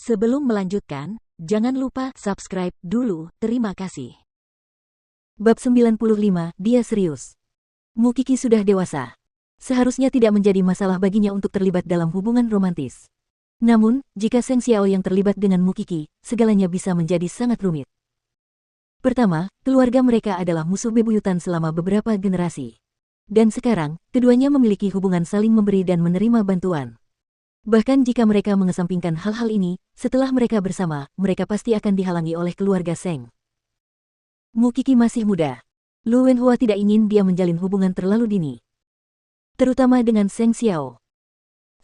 Sebelum melanjutkan, jangan lupa subscribe dulu, terima kasih. Bab 95, dia serius. Mukiki sudah dewasa. Seharusnya tidak menjadi masalah baginya untuk terlibat dalam hubungan romantis. Namun, jika Seng Xiao yang terlibat dengan Mukiki, segalanya bisa menjadi sangat rumit. Pertama, keluarga mereka adalah musuh bebuyutan selama beberapa generasi. Dan sekarang, keduanya memiliki hubungan saling memberi dan menerima bantuan. Bahkan jika mereka mengesampingkan hal-hal ini, setelah mereka bersama, mereka pasti akan dihalangi oleh keluarga Seng. Mukiki masih muda. Lu Wenhua tidak ingin dia menjalin hubungan terlalu dini. Terutama dengan Seng Xiao.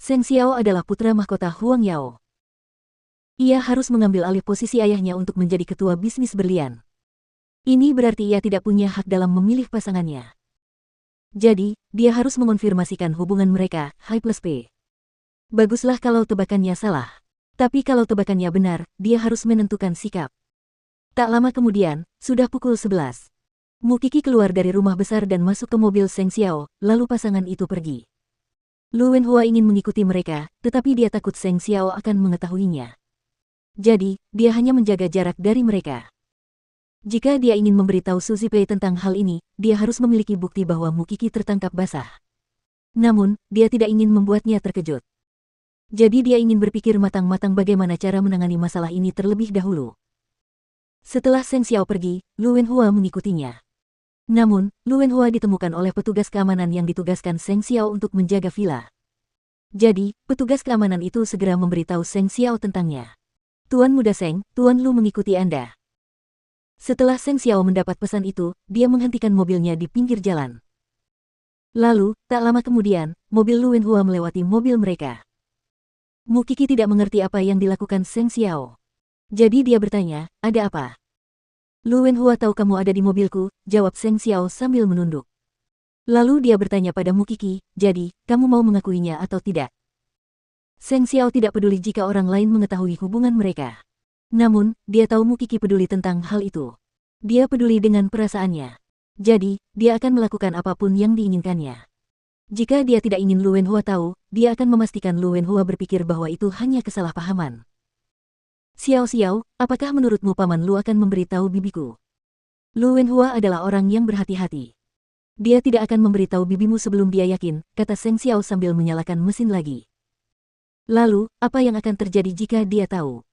Seng Xiao adalah putra mahkota Huang Yao. Ia harus mengambil alih posisi ayahnya untuk menjadi ketua bisnis berlian. Ini berarti ia tidak punya hak dalam memilih pasangannya. Jadi, dia harus mengonfirmasikan hubungan mereka, H plus P. Baguslah kalau tebakannya salah. Tapi kalau tebakannya benar, dia harus menentukan sikap. Tak lama kemudian, sudah pukul 11. Mukiki keluar dari rumah besar dan masuk ke mobil Seng Xiao, lalu pasangan itu pergi. Lu Wenhua ingin mengikuti mereka, tetapi dia takut Seng Xiao akan mengetahuinya. Jadi, dia hanya menjaga jarak dari mereka. Jika dia ingin memberitahu Su Zipei tentang hal ini, dia harus memiliki bukti bahwa Mukiki tertangkap basah. Namun, dia tidak ingin membuatnya terkejut. Jadi dia ingin berpikir matang-matang bagaimana cara menangani masalah ini terlebih dahulu. Setelah Seng Xiao pergi, Lu Wenhua mengikutinya. Namun, Lu Wenhua ditemukan oleh petugas keamanan yang ditugaskan Seng Xiao untuk menjaga villa. Jadi, petugas keamanan itu segera memberitahu Seng Xiao tentangnya. Tuan Muda Seng, Tuan Lu mengikuti Anda. Setelah Seng Xiao mendapat pesan itu, dia menghentikan mobilnya di pinggir jalan. Lalu, tak lama kemudian, mobil Lu Wenhua melewati mobil mereka. Mukiki tidak mengerti apa yang dilakukan Seng Xiao. Jadi dia bertanya, ada apa? Lu Wenhua tahu kamu ada di mobilku, jawab Seng Xiao sambil menunduk. Lalu dia bertanya pada Mukiki, jadi, kamu mau mengakuinya atau tidak? Seng Xiao tidak peduli jika orang lain mengetahui hubungan mereka. Namun, dia tahu Mukiki peduli tentang hal itu. Dia peduli dengan perasaannya. Jadi, dia akan melakukan apapun yang diinginkannya. Jika dia tidak ingin Lu Wenhua tahu, dia akan memastikan Lu Wenhua berpikir bahwa itu hanya kesalahpahaman. Xiao Xiao, apakah menurutmu Paman Lu akan memberitahu bibiku? Lu Wenhua adalah orang yang berhati-hati. Dia tidak akan memberitahu bibimu sebelum dia yakin, kata Seng Xiao sambil menyalakan mesin lagi. Lalu, apa yang akan terjadi jika dia tahu?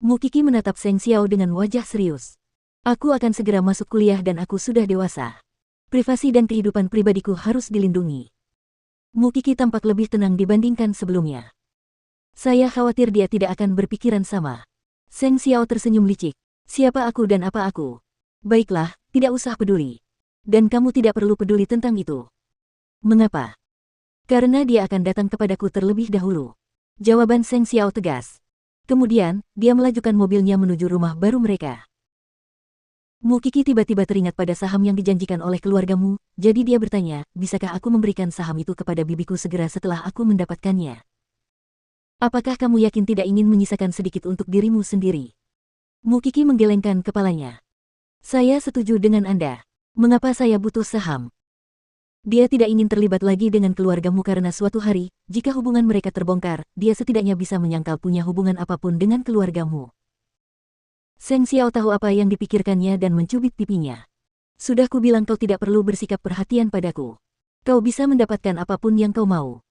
Mukiki menatap Seng Xiao dengan wajah serius. Aku akan segera masuk kuliah dan aku sudah dewasa. Privasi dan kehidupan pribadiku harus dilindungi. Mukiki tampak lebih tenang dibandingkan sebelumnya. Saya khawatir dia tidak akan berpikiran sama. Seng Xiao tersenyum licik. Siapa aku dan apa aku? Baiklah, tidak usah peduli. Dan kamu tidak perlu peduli tentang itu. Mengapa? Karena dia akan datang kepadaku terlebih dahulu. Jawaban Seng Xiao tegas. Kemudian, dia melajukan mobilnya menuju rumah baru mereka. Mukiki tiba-tiba teringat pada saham yang dijanjikan oleh keluargamu, jadi dia bertanya, bisakah aku memberikan saham itu kepada bibiku segera setelah aku mendapatkannya? Apakah kamu yakin tidak ingin menyisakan sedikit untuk dirimu sendiri? Mukiki menggelengkan kepalanya. Saya setuju dengan Anda. Mengapa saya butuh saham? Dia tidak ingin terlibat lagi dengan keluargamu karena suatu hari, jika hubungan mereka terbongkar, dia setidaknya bisa menyangkal punya hubungan apapun dengan keluargamu. Seng Xiao tahu apa yang dipikirkannya dan mencubit pipinya. Sudah kubilang kau tidak perlu bersikap perhatian padaku. Kau bisa mendapatkan apapun yang kau mau.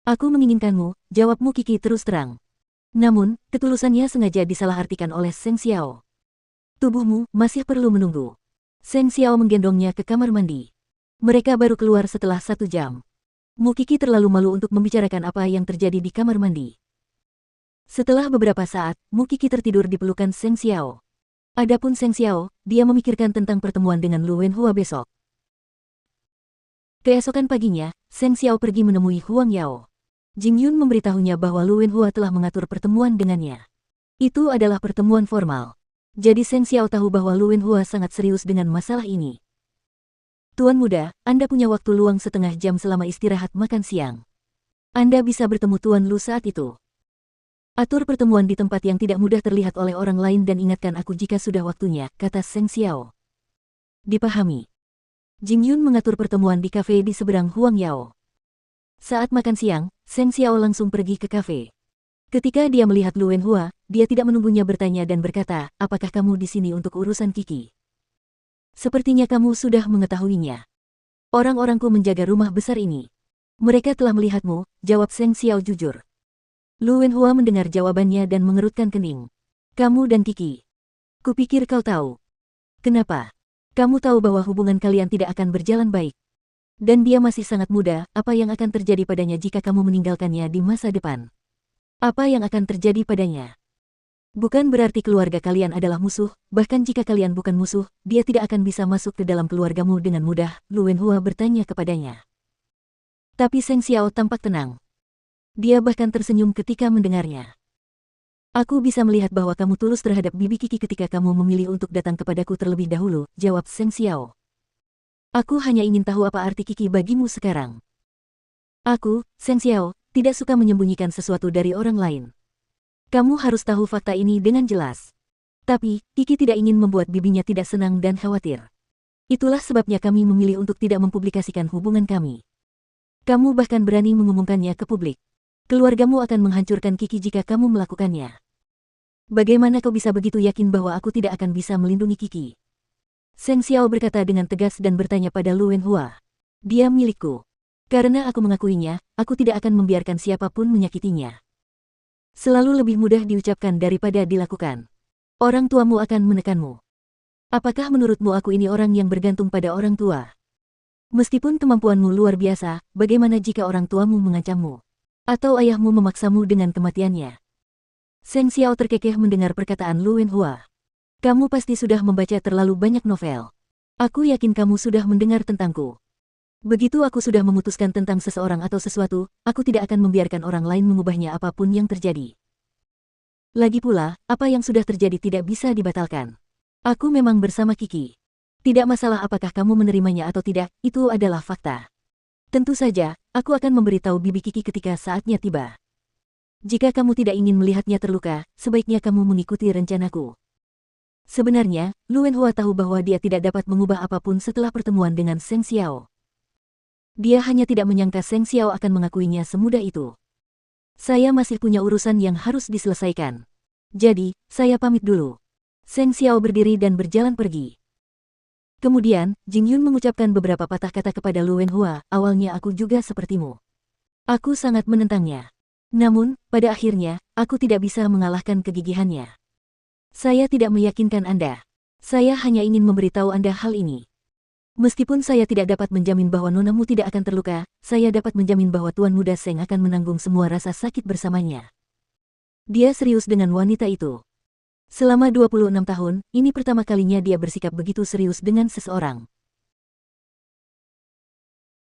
Aku menginginkanmu, jawab Mukiki terus terang. Namun, ketulusannya sengaja disalahartikan oleh Seng Xiao. Tubuhmu masih perlu menunggu. Seng Xiao menggendongnya ke kamar mandi. Mereka baru keluar setelah 1 jam. Mukiki terlalu malu untuk membicarakan apa yang terjadi di kamar mandi. Setelah beberapa saat, Mukiki tertidur di pelukan Seng Xiao. Adapun Seng Xiao, dia memikirkan tentang pertemuan dengan Lu Wenhua besok. Keesokan paginya, Seng Xiao pergi menemui Huang Yao. Jing Yun memberitahunya bahwa Lu Wenhua telah mengatur pertemuan dengannya. Itu adalah pertemuan formal. Jadi Seng Xiao tahu bahwa Lu Wenhua sangat serius dengan masalah ini. Tuan Muda, Anda punya waktu luang setengah jam selama istirahat makan siang. Anda bisa bertemu Tuan Lu saat itu. Atur pertemuan di tempat yang tidak mudah terlihat oleh orang lain dan ingatkan aku jika sudah waktunya, kata Seng Xiao. Dipahami. Jing Yun mengatur pertemuan di kafe di seberang Huang Yao. Saat makan siang, Seng Xiao langsung pergi ke kafe. Ketika dia melihat Lu Wenhua, dia tidak menunggunya bertanya dan berkata, apakah kamu di sini untuk urusan Kiki? Sepertinya kamu sudah mengetahuinya. Orang-orangku menjaga rumah besar ini. Mereka telah melihatmu, jawab Seng Xiao jujur. Lu Wenhua mendengar jawabannya dan mengerutkan kening. Kamu dan Kiki. Kupikir kau tahu. Kenapa? Kamu tahu bahwa hubungan kalian tidak akan berjalan baik. Dan dia masih sangat muda, apa yang akan terjadi padanya jika kamu meninggalkannya di masa depan? Apa yang akan terjadi padanya? Bukan berarti keluarga kalian adalah musuh, bahkan jika kalian bukan musuh, dia tidak akan bisa masuk ke dalam keluargamu dengan mudah, Lu Wenhua bertanya kepadanya. Tapi Seng Xiao tampak tenang. Dia bahkan tersenyum ketika mendengarnya. Aku bisa melihat bahwa kamu tulus terhadap Bibi Kiki ketika kamu memilih untuk datang kepadaku terlebih dahulu, jawab Seng Xiao. Aku hanya ingin tahu apa arti Kiki bagimu sekarang. Aku, Seng Xiao, tidak suka menyembunyikan sesuatu dari orang lain. Kamu harus tahu fakta ini dengan jelas. Tapi, Kiki tidak ingin membuat bibinya tidak senang dan khawatir. Itulah sebabnya kami memilih untuk tidak mempublikasikan hubungan kami. Kamu bahkan berani mengumumkannya ke publik. Keluargamu akan menghancurkan Kiki jika kamu melakukannya. Bagaimana kau bisa begitu yakin bahwa aku tidak akan bisa melindungi Kiki? Seng Xiao berkata dengan tegas dan bertanya pada Lu Wenhua. Dia milikku. Karena aku mengakuinya, aku tidak akan membiarkan siapapun menyakitinya. Selalu lebih mudah diucapkan daripada dilakukan. Orang tuamu akan menekanmu. Apakah menurutmu aku ini orang yang bergantung pada orang tua? Meskipun kemampuanmu luar biasa, bagaimana jika orang tuamu mengancammu? Atau ayahmu memaksamu dengan kematiannya? Seng Xiao terkekeh mendengar perkataan Lu Wenhua. Kamu pasti sudah membaca terlalu banyak novel. Aku yakin kamu sudah mendengar tentangku. Begitu aku sudah memutuskan tentang seseorang atau sesuatu, aku tidak akan membiarkan orang lain mengubahnya apapun yang terjadi. Lagi pula, apa yang sudah terjadi tidak bisa dibatalkan. Aku memang bersama Kiki. Tidak masalah apakah kamu menerimanya atau tidak, itu adalah fakta. Tentu saja, aku akan memberitahu Bibi Kiki ketika saatnya tiba. Jika kamu tidak ingin melihatnya terluka, sebaiknya kamu mengikuti rencanaku. Sebenarnya, Lu Wenhua tahu bahwa dia tidak dapat mengubah apapun setelah pertemuan dengan Seng Xiao. Dia hanya tidak menyangka Seng Xiao akan mengakuinya semudah itu. Saya masih punya urusan yang harus diselesaikan. Jadi, saya pamit dulu. Seng Xiao berdiri dan berjalan pergi. Kemudian, Jing Yun mengucapkan beberapa patah kata kepada Lu Wenhua, awalnya aku juga sepertimu. Aku sangat menentangnya. Namun, pada akhirnya, aku tidak bisa mengalahkan kegigihannya. Saya tidak meyakinkan Anda. Saya hanya ingin memberitahu Anda hal ini. Meskipun saya tidak dapat menjamin bahwa nonamu tidak akan terluka, saya dapat menjamin bahwa Tuan Muda Seng akan menanggung semua rasa sakit bersamanya. Dia serius dengan wanita itu. Selama 26 tahun, ini pertama kalinya dia bersikap begitu serius dengan seseorang.